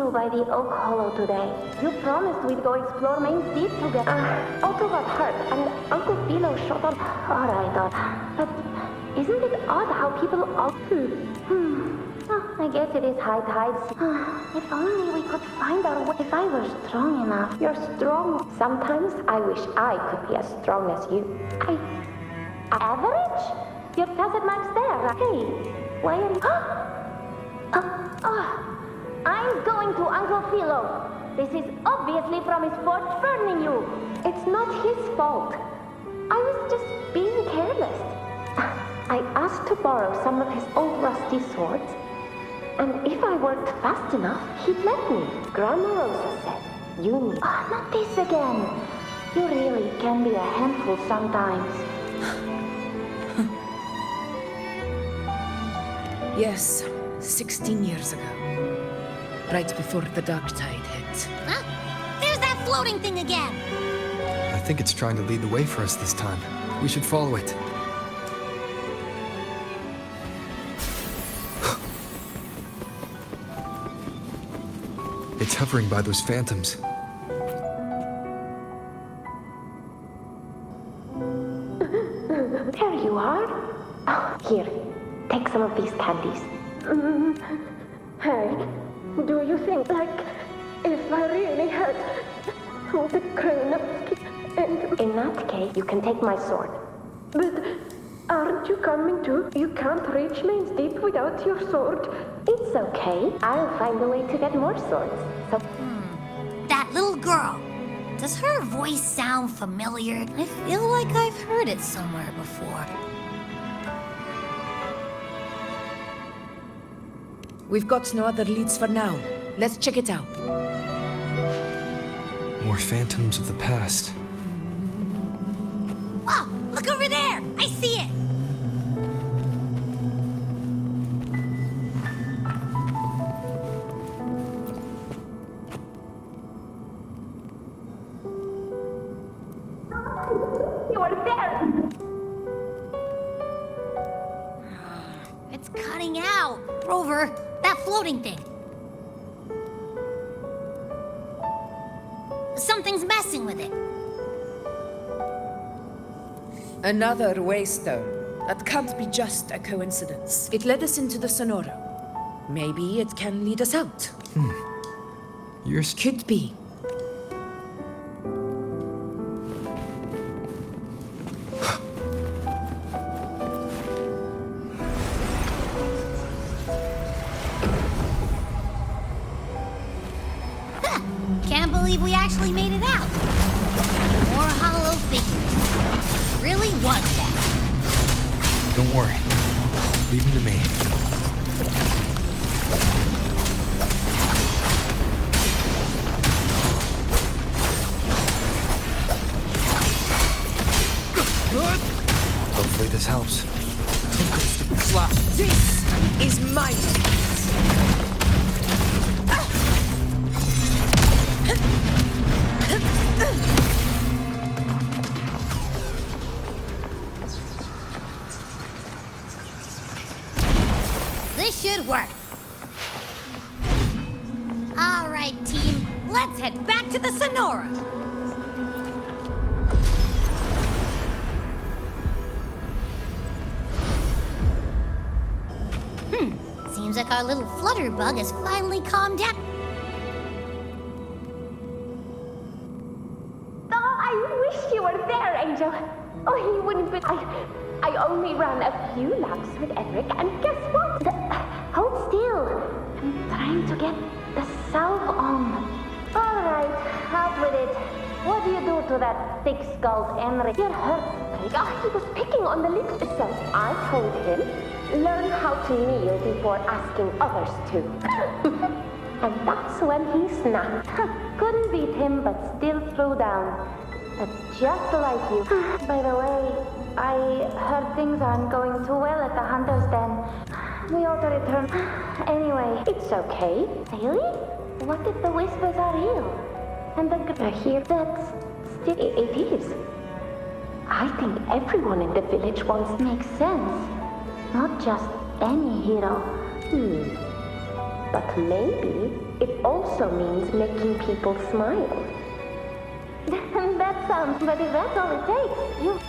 you by the Oak Hollow today. You promised we'd go explore Main Street together. Otto got hurt, and Uncle Philo shot up. All right, but isn't it odd how people all... Well, I guess it is high tide. If only we could find our way. If I were strong enough. You're strong. Sometimes I wish I could be as strong as you. Average? Your tacit marks there. Hey, why are you... I'm going to Uncle Philo. This is obviously from his forge burning you. It's not his fault. I was just being careless. I asked to borrow some of his old rusty swords, and if I worked fast enough, he'd let me. Grandma Rosa said, you need... not this again. You really can be a handful sometimes. Yes, 16 years ago. Right before the dark tide hit. Huh? There's that floating thing again! I think it's trying to lead the way for us this time. We should follow it. It's hovering by those phantoms. There you are. Oh, here, take some of these candies. Hey, do you think, if I really had the crown in that case, you can take my sword. But aren't you coming too? You can't reach Main Street without your sword. It's okay. I'll find a way to get more swords. So... That little girl. Does her voice sound familiar? I feel like I've heard it somewhere before. We've got no other leads for now. Let's check it out. More phantoms of the past. Whoa! Look over there! I see it! You are there! It's cutting out. Rover, that floating thing. Something's messing with it. Another waystone. That can't be just a coincidence. It led us into the Sonora. Maybe it can lead us out. Yours Could be. Can't believe we actually made it out. More hollow figures. Really was that. Don't worry. Leave him to me. Hopefully this helps. This is mine. This should work. All right, team. Let's head back to the Sonora. Seems like our little flutterbug has finally calmed down. Oh, I wish you were there, Angel. Oh, he wouldn't be... I only ran a few laps with Eric, and guess what? Hold still. I'm trying to get the salve on. All right, out with it. What do you do to that thick-skulled Enric? You're hurt. Oh, he was picking on the lips. So I told him, learn how to kneel before asking others to. And that's when he snapped. Couldn't beat him, but still threw down. Just like you. By the way, I heard things aren't going too well at the Hunter's Den. We ought to return. Anyway, it's okay. Really? What if the whispers are real? And the here, that's still... It is. I think everyone in the village wants to make sense. Not just any hero. But maybe if also means making people smile. That sounds, but if that's all it takes, you...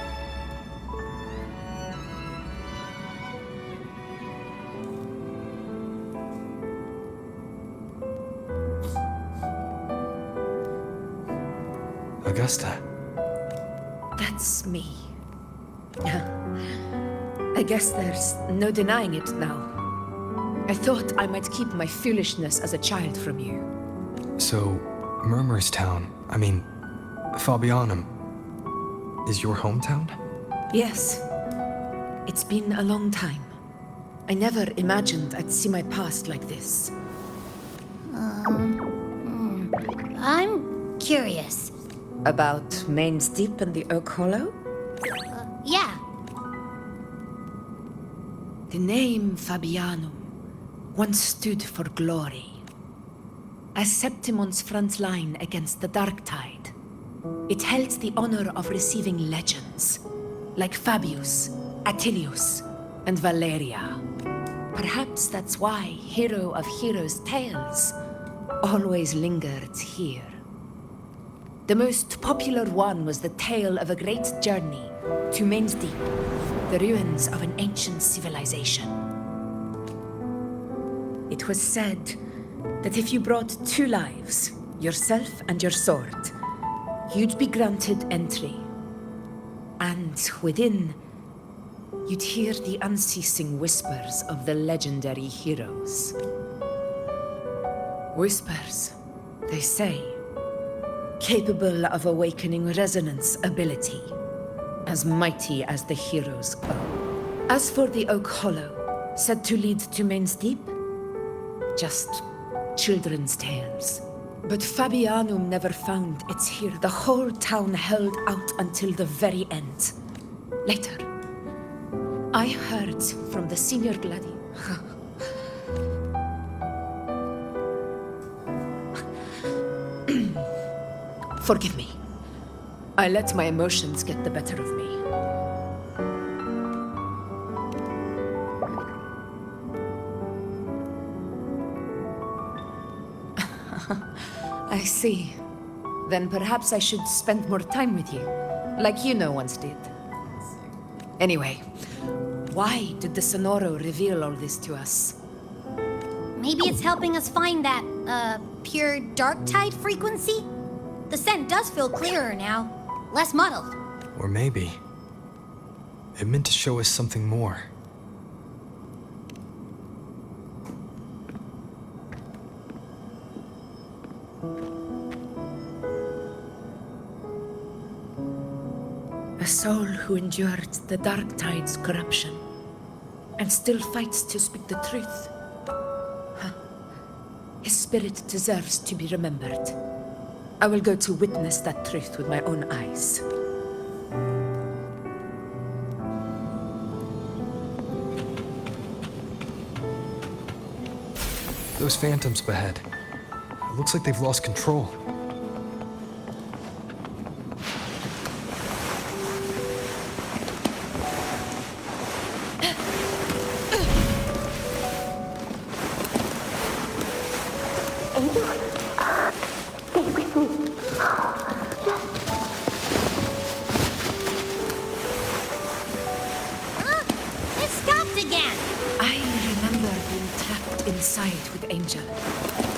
Augusta. That's me. I guess there's no denying it now. I thought I might keep my foolishness as a child from you. So, Murmur's town, Fabianum, is your hometown? Yes. It's been a long time. I never imagined I'd see my past like this. I'm curious. About Main's Deep and the Oak Hollow? Yeah. The name Fabianum once stood for glory. As Septimon's front line against the Dark Tide, it held the honor of receiving legends, like Fabius, Attilius, and Valeria. Perhaps that's why Hero of Heroes' tales always lingered here. The most popular one was the tale of a great journey to Main's Deep, the ruins of an ancient civilization. It was said that if you brought 2 lives, yourself and your sword, you'd be granted entry. And within, you'd hear the unceasing whispers of the legendary heroes. Whispers, they say, capable of awakening resonance ability, as mighty as the heroes go. As for the Oak Hollow, said to lead to Main's Deep, just children's tales. But Fabianum never found its hero. The whole town held out until the very end. Later, I heard from the senior gladiator. Forgive me. I let my emotions get the better of me. I see. Then perhaps I should spend more time with you, like you once did. Anyway, why did the Sonoro reveal all this to us? Maybe it's helping us find that, pure dark tide frequency? The scent does feel clearer now, less muddled. Or maybe it meant to show us something more. A soul who endured the Dark Tide's corruption and still fights to speak the truth. His spirit deserves to be remembered. I will go to witness that truth with my own eyes. Those phantoms ahead. It looks like they've lost control.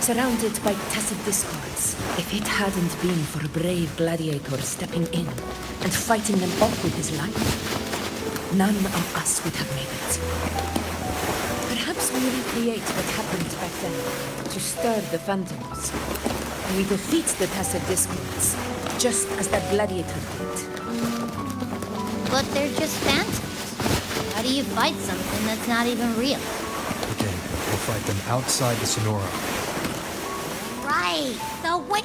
Surrounded by tacit discords. If it hadn't been for a brave gladiator stepping in and fighting them off with his life, none of us would have made it. Perhaps we recreate what happened back then to stir the phantoms. We defeat the tacit discords, just as that gladiator did. But they're just phantoms. How do you fight something that's not even real? Again, we'll fight them outside the Sonoro. Right, the what?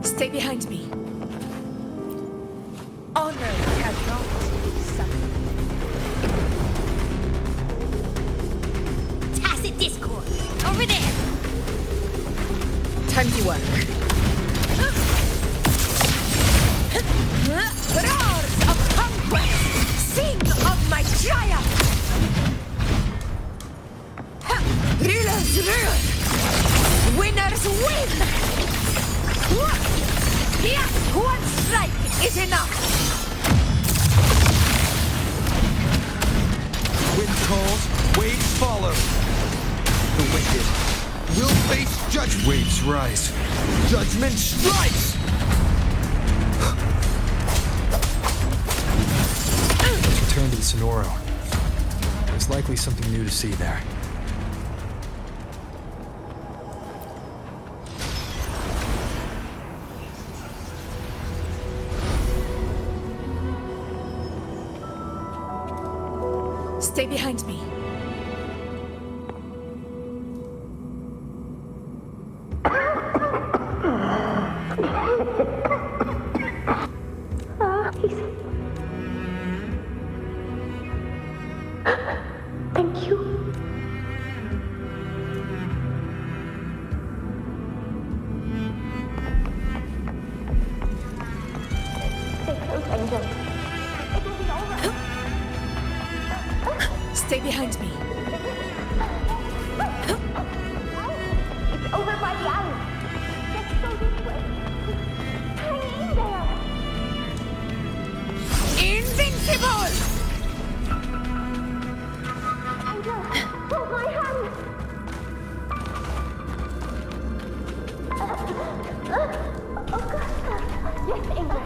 Stay behind me. Honor cannot be suffered. Tacit discord, over there. Time to work. Roars of conquest! Sing triumph! Rulers rule! Winners win! Yes, one strike is enough! Wind calls, waves follow. The wicked will face judgment. Waves rise. Judgment strikes! Return to the Sonoro. There's likely something new to see there. Stay behind me. Thank you. Stay close, Angel. It will be over. Stay behind me. It's over by the alley. Let's go this way. Hang in there. Invincible! Angel, hold my hand. Augusta. Yes, Angel.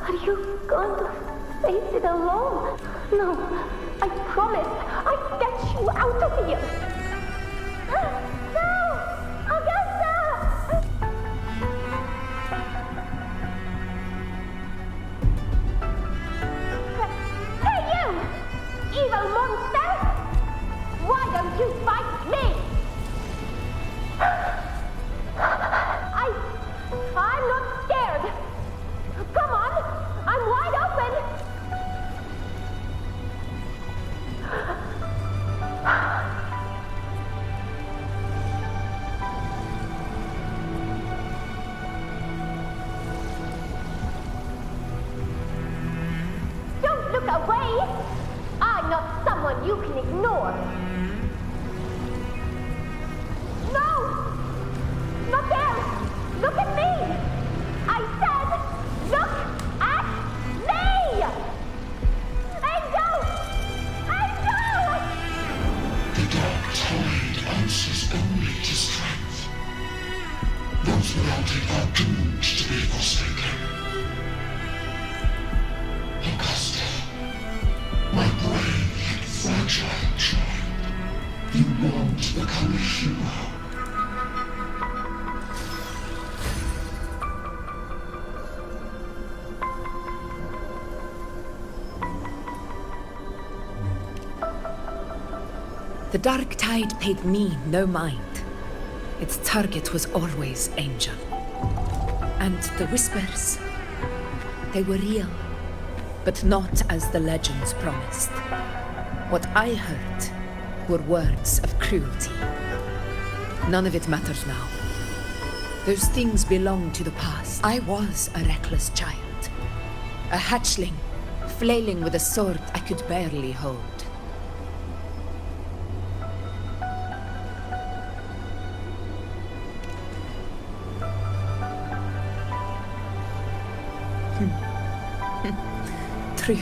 Are you going to face it alone? No, I promise. I'll get you out of here. No! Augusta! Hey, you! Evil monster! Why don't you fight me? I'm not scared. Come on, I'm wide open. Don't look away. I'm not someone you can ignore. No! Not there! Look at me! I said, look at me! Angel! Angel! The dark tide answers only to strength. Those without it are doomed to be forsaken. Augusta, my brave yet fragile child, you want to become a hero. The dark tide paid me no mind. Its target was always Angel. And the whispers, they were real, but not as the legends promised. What I heard were words of cruelty. None of it matters now. Those things belong to the past. I was a reckless child, a hatchling, flailing with a sword I could barely hold. True.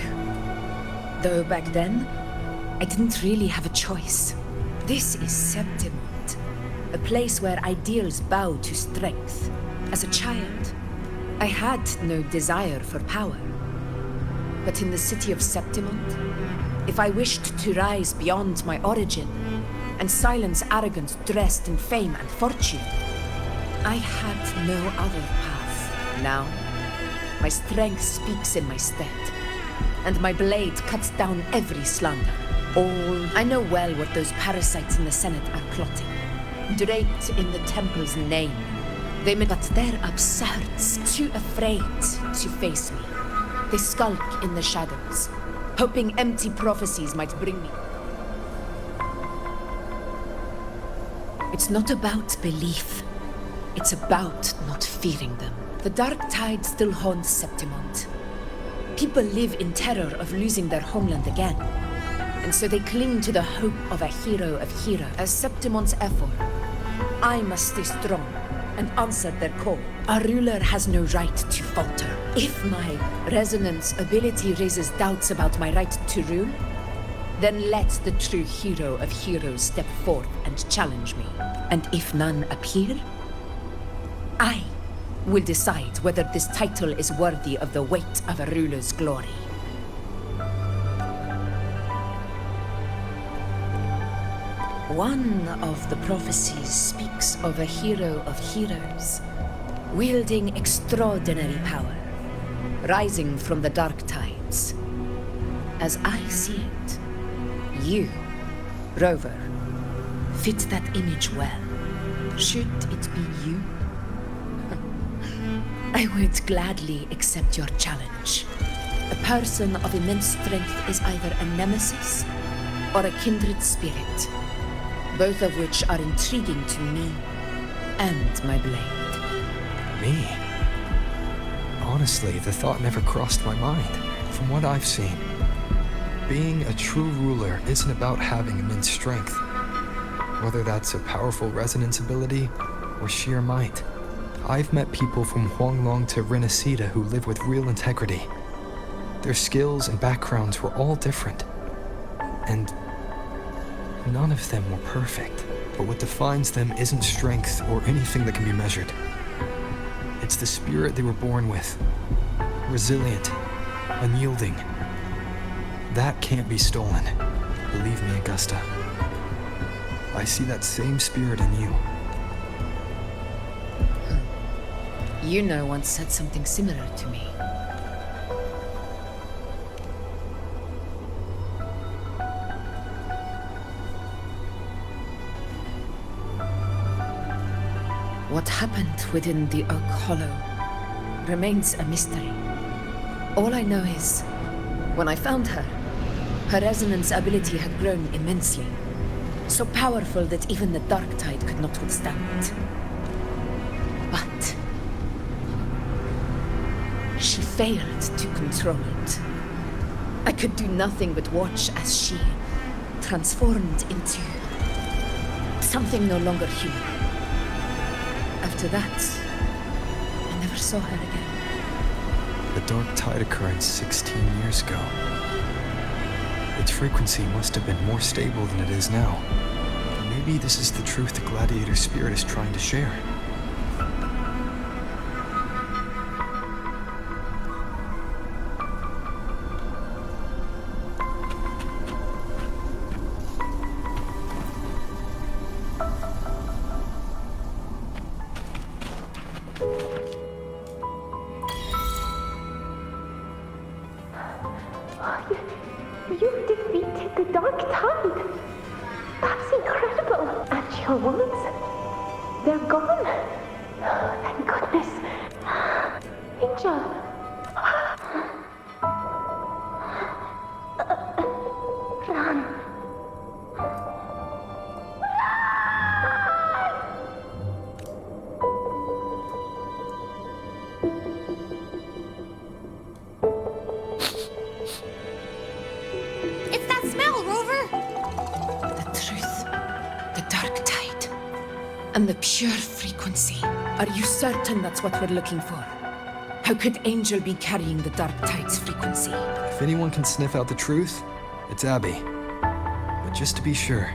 Though back then, I didn't really have a choice. This is Septimont, a place where ideals bow to strength. As a child, I had no desire for power. But in the city of Septimont, if I wished to rise beyond my origin and silence arrogance dressed in fame and fortune, I had no other path. Now, my strength speaks in my stead, and my blade cuts down every slander. I know well what those parasites in the Senate are plotting. Draped in the temple's name. But they're absurds, too afraid to face me. They skulk in the shadows, hoping empty prophecies might bring me. It's not about belief. It's about not fearing them. The dark tide still haunts Septimont. People live in terror of losing their homeland again. And so they cling to the hope of a hero of heroes. As Septimon's effort, I must stay strong and answer their call. A ruler has no right to falter. If my resonance ability raises doubts about my right to rule, then let the true hero of heroes step forth and challenge me. And if none appear, I will decide whether this title is worthy of the weight of a ruler's glory. One of the prophecies speaks of a hero of heroes, wielding extraordinary power, rising from the dark tides. As I see it, you, Rover, fit that image well. Should it be you? I would gladly accept your challenge. A person of immense strength is either a nemesis or a kindred spirit, both of which are intriguing to me and my blade. Me? Honestly, the thought never crossed my mind. From what I've seen, being a true ruler isn't about having immense strength, whether that's a powerful resonance ability or sheer might. I've met people from Huanglong to Rinascita who live with real integrity. Their skills and backgrounds were all different, and none of them were perfect. But what defines them isn't strength or anything that can be measured. It's the spirit they were born with. Resilient, unyielding. That can't be stolen. Believe me, Augusta. I see that same spirit in you. Yuno once said something similar to me. What happened within the Oak Hollow remains a mystery. All I know is, when I found her, her resonance ability had grown immensely, so powerful that even the Dark Tide could not withstand it. But she failed to control it. I could do nothing but watch as she transformed into something no longer human. After that, I never saw her again. The Dark Tide occurred 16 years ago. Its frequency must have been more stable than it is now. Maybe this is the truth the Gladiator spirit is trying to share. You've defeated the Dark Tide. That's incredible. And your wounds, they're gone. Thank goodness. Angel. Run. It's that smell, Rover! The truth, the Dark Tide, and the pure frequency. Are you certain that's what we're looking for? How could Angel be carrying the Dark Tide's frequency? If anyone can sniff out the truth, it's Abby. But just to be sure,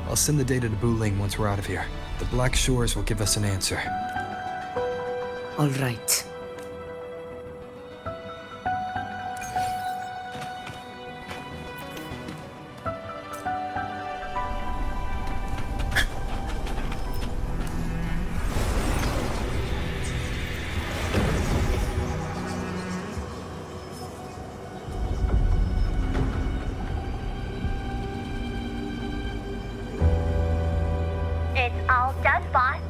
I'll send the data to Wuthering once we're out of here. The Black Shores will give us an answer. All right. It's all done, boss.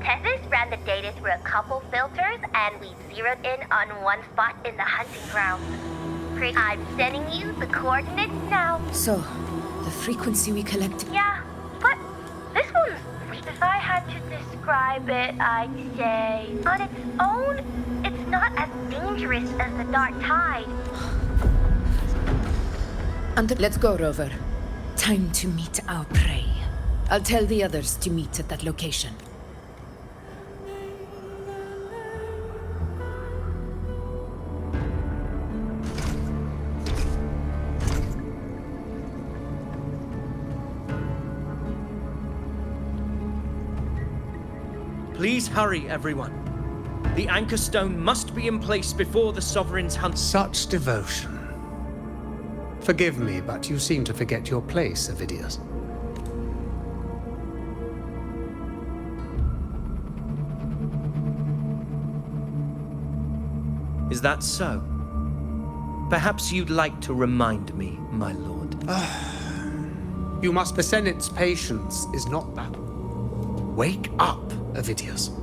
Tethys ran the data through a couple filters, and we zeroed in on one spot in the hunting ground. I'm sending you the coordinates now. So, the frequency we collected. Yeah, but this one's weak. If I had to describe it, I'd say, on its own, it's not as dangerous as the Dark Tide. And let's go, Rover. Time to meet our prey. I'll tell the others to meet at that location. Please hurry, everyone. The Anchor Stone must be in place before the Sovereign's hunt. Such devotion. Forgive me, but you seem to forget your place, Avidius. Is that so? Perhaps you'd like to remind me, my lord. You must Besenit's patience is not that. Wake up, Avidius.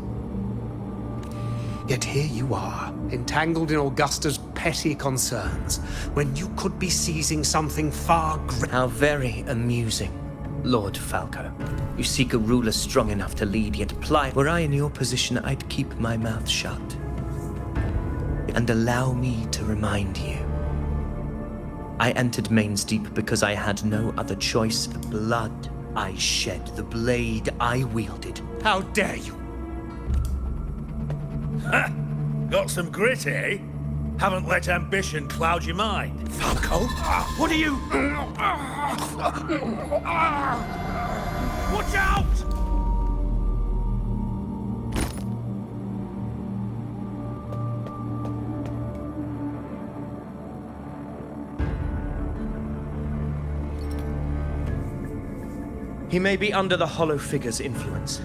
Yet here you are, entangled in Augusta's petty concerns, when you could be seizing something far greater. How very amusing, Lord Falco. You seek a ruler strong enough to lead, yet apply. Were I in your position, I'd keep my mouth shut. And allow me to remind you. I entered Main's Deep because I had no other choice. The blood I shed, the blade I wielded. How dare you? Got some grit, eh? Haven't let ambition cloud your mind. Falco? What are you? Watch out! He may be under the Hollow Figure's influence.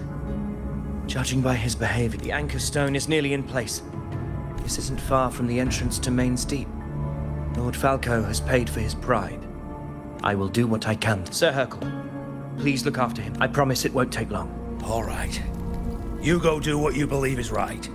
Judging by his behavior, the Anchor Stone is nearly in place. This isn't far from the entrance to Main's Deep. Lord Falco has paid for his pride. I will do what I can. Sir Hercule, please look after him. I promise it won't take long. All right. You go do what you believe is right.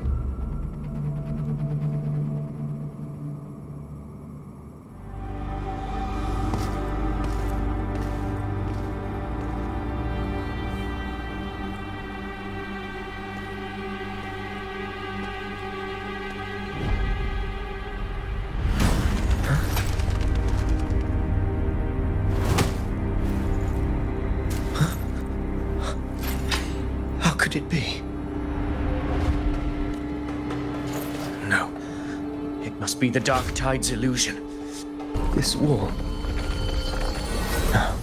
Could it be? No. It must be the Dark Tide's illusion. This wall. No.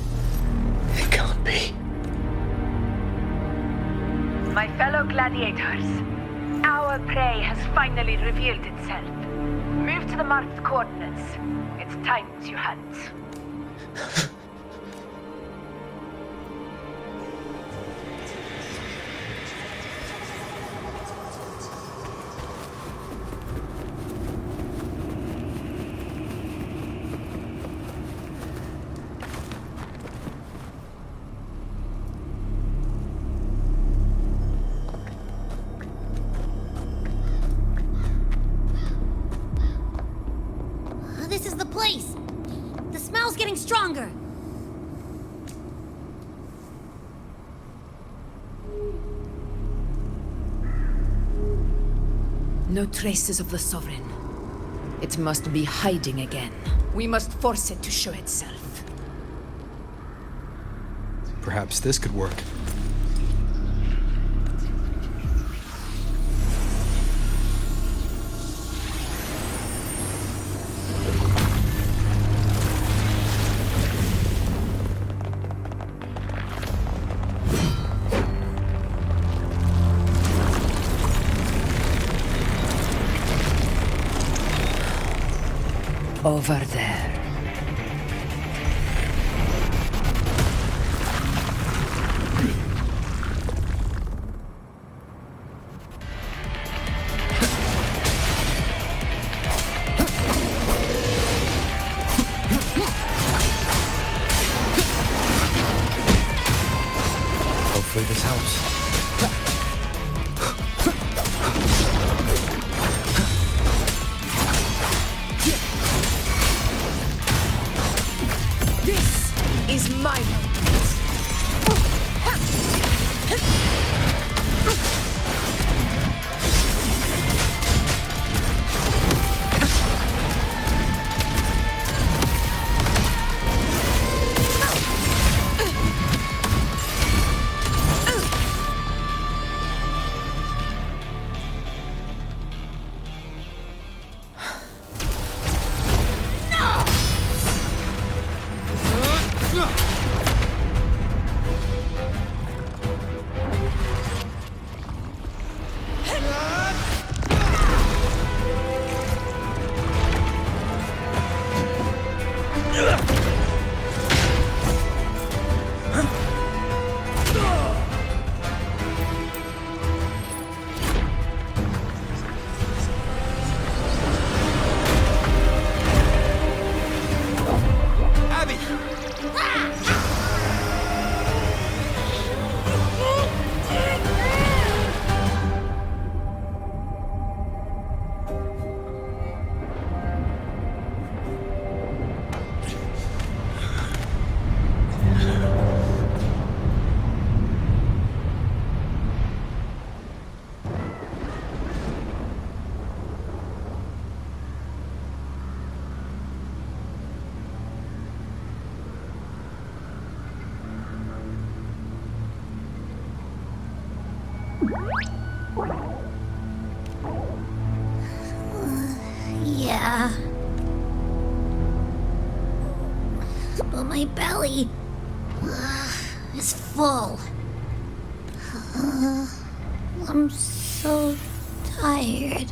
It can't be. My fellow gladiators, our prey has finally revealed itself. Move to the marked coordinates. It's time to hunt. This is the place! The smell's getting stronger! No traces of the Sovereign. It must be hiding again. We must force it to show itself. Perhaps this could work. Over there. Hopefully this helps. Is my moment. Yeah. But my belly is full. I'm so tired.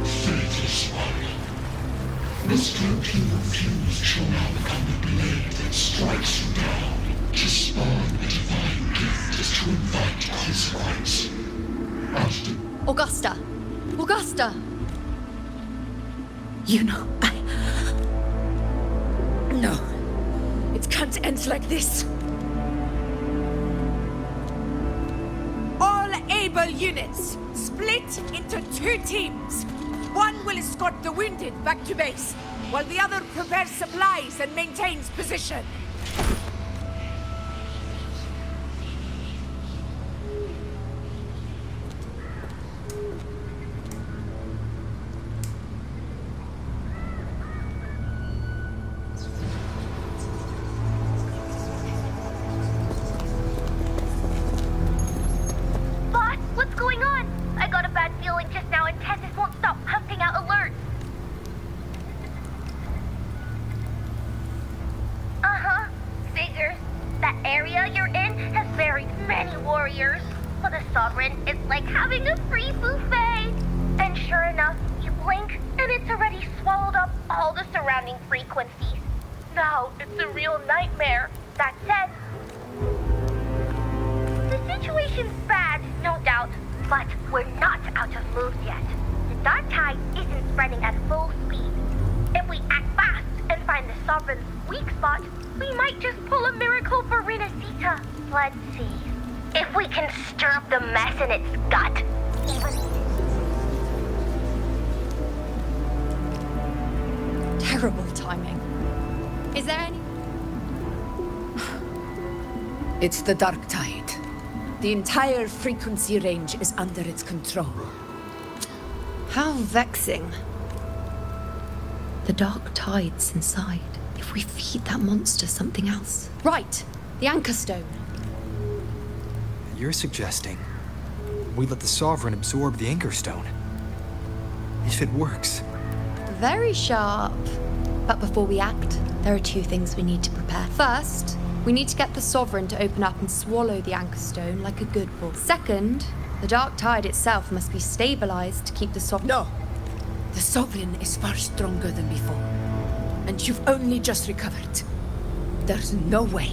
Faithless one. The strength you refuse shall now become the blade that strikes you down. To spawn a divine gift is to invite consequence. Augusta! Augusta! You know, No. It can't end like this. All able units, split into 2 teams. One will escort the wounded back to base, while the other prepares supplies and maintains position. Boss, what's going on? I got a bad feeling just now and Tessus won't stop pumping out alerts. Uh-huh. Figures. That area you're in has buried many warriors. For the Sovereign, it's like having a free buffet. And sure enough, you blink and it's already swallowed up all the surrounding frequencies. Now it's a real nightmare. That said, the situation's bad, no doubt, but we're not out of moves yet. The dark tide isn't spreading at full speed. If we act fast and find the Sovereign's weak spot, we might just pull a miracle for Rinascita. Let's see. If we can stir up the mess in its gut, Terrible timing. Is there any... It's the dark tide. The entire frequency range is under its control. How vexing. The dark tide's inside. If we feed that monster something else. Right, the Anchor Stone. You're suggesting we let the Sovereign absorb the Anchor Stone. If it works. Very sharp. But before we act, there are 2 things we need to prepare. First, we need to get the Sovereign to open up and swallow the Anchor Stone like a good boy. Second, the dark tide itself must be stabilized to keep the Sovereign... No! The Sovereign is far stronger than before. And you've only just recovered. There's no way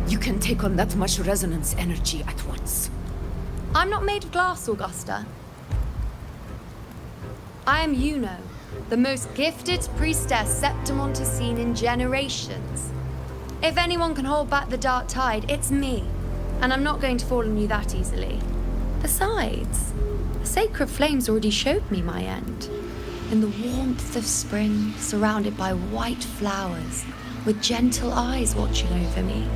you can take on that much resonance energy at once. I'm not made of glass, Augusta. I am Juno, the most gifted priestess Septimont has seen in generations. If anyone can hold back the dark tide, it's me. And I'm not going to fall on you that easily. Besides, the sacred flames already showed me my end. In the warmth of spring, surrounded by white flowers, with gentle eyes watching over me.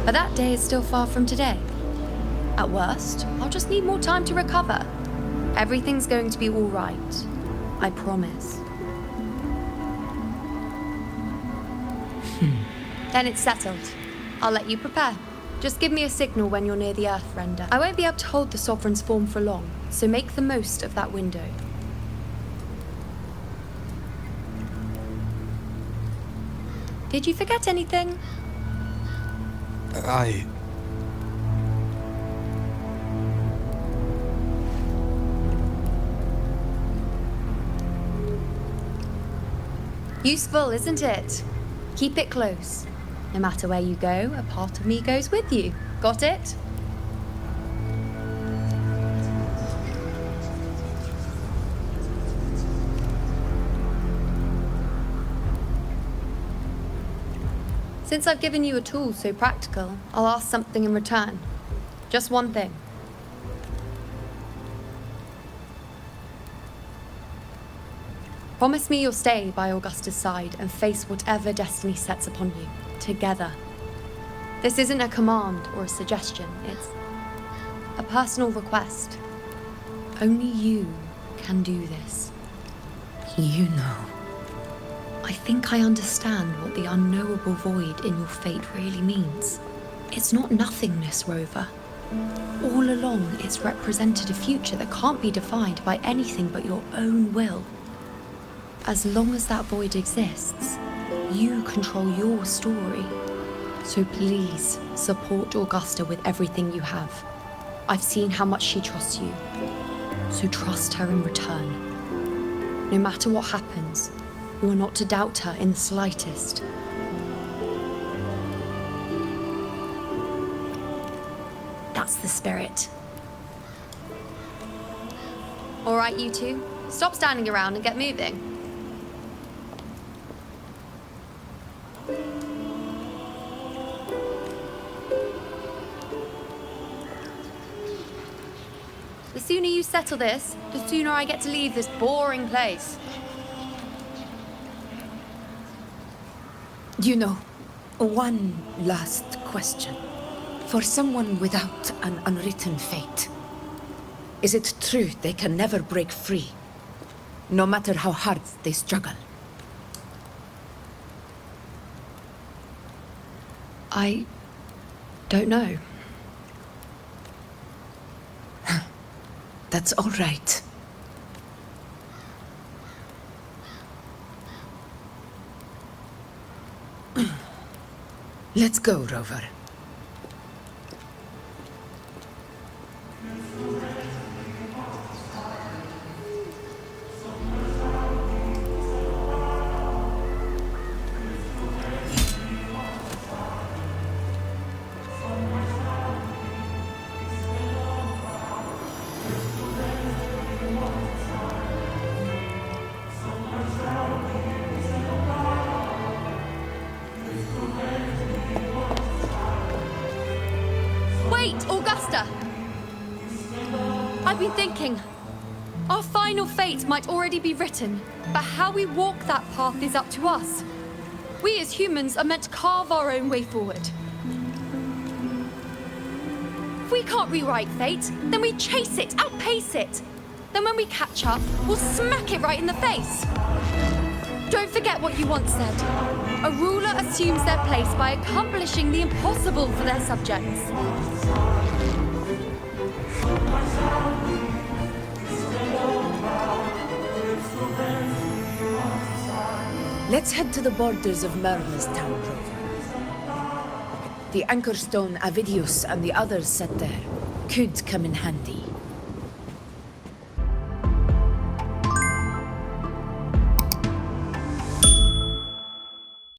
But that day is still far from today. At worst, I'll just need more time to recover. Everything's going to be all right. I promise. Then it's settled. I'll let you prepare. Just give me a signal when you're near the Earthrender. I won't be able to hold the Sovereign's form for long, so make the most of that window. Did you forget anything? Useful, isn't it? Keep it close. No matter where you go, a part of me goes with you. Got it? Since I've given you a tool so practical, I'll ask something in return. Just one thing. Promise me you'll stay by Augusta's side and face whatever destiny sets upon you, together. This isn't a command or a suggestion, it's a personal request. Only you can do this. You know. I think I understand what the unknowable void in your fate really means. It's not nothingness, Rover. All along, it's represented a future that can't be defined by anything but your own will. As long as that void exists, you control your story. So please, support Augusta with everything you have. I've seen how much she trusts you. So trust her in return. No matter what happens, you are not to doubt her in the slightest. That's the spirit. All right, you two. Stop standing around and get moving. The sooner you settle this, the sooner I get to leave this boring place. You know, one last question. For someone without an unwritten fate, is it true they can never break free, no matter how hard they struggle? I don't know. That's all right. Let's go, Rover. Wait, Augusta! I've been thinking. Our final fate might already be written, but how we walk that path is up to us. We as humans are meant to carve our own way forward. If we can't rewrite fate, then we chase it, outpace it. Then when we catch up, we'll smack it right in the face. Don't forget what you once said. A ruler assumes their place by accomplishing the impossible for their subjects. Let's head to the borders of Merma's town, Rover. The anchor stone Avidius and the others set there could come in handy.